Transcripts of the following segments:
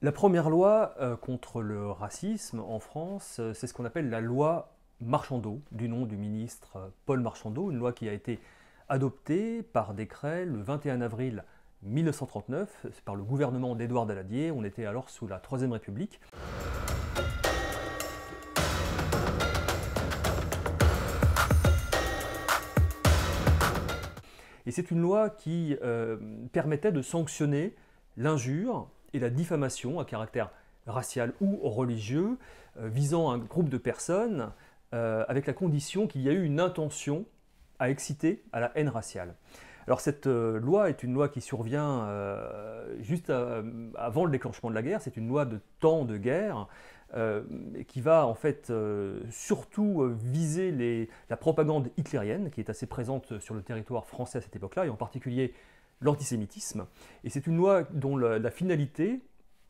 La première loi contre le racisme en France, c'est ce qu'on appelle la loi Marchandeau, du nom du ministre Paul Marchandeau, une loi qui a été adoptée par décret le 21 avril 1939 par le gouvernement d'Édouard Daladier. On était alors sous la Troisième République. Et c'est une loi qui permettait de sanctionner l'injure et la diffamation à caractère racial ou religieux visant un groupe de personnes avec la condition qu'il y a eu une intention à exciter à la haine raciale. Alors cette loi est une loi qui survient juste avant le déclenchement de la guerre, c'est une loi de temps de guerre qui va en fait surtout viser la propagande hitlérienne qui est assez présente sur le territoire français à cette époque-là, et en particulier l'antisémitisme. Et c'est une loi dont la finalité,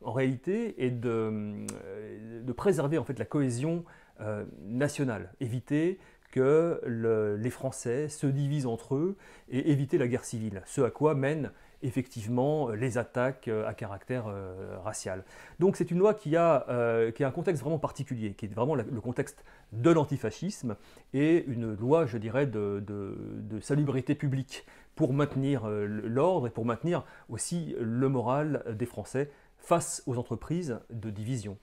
en réalité, est de préserver en fait la cohésion nationale, éviter que les Français se divisent entre eux et éviter la guerre civile, ce à quoi mènent effectivement les attaques à caractère racial. Donc c'est une loi qui a un contexte vraiment particulier, qui est vraiment le contexte de l'antifascisme et une loi, je dirais, de salubrité publique pour maintenir l'ordre et pour maintenir aussi le moral des Français face aux entreprises de division.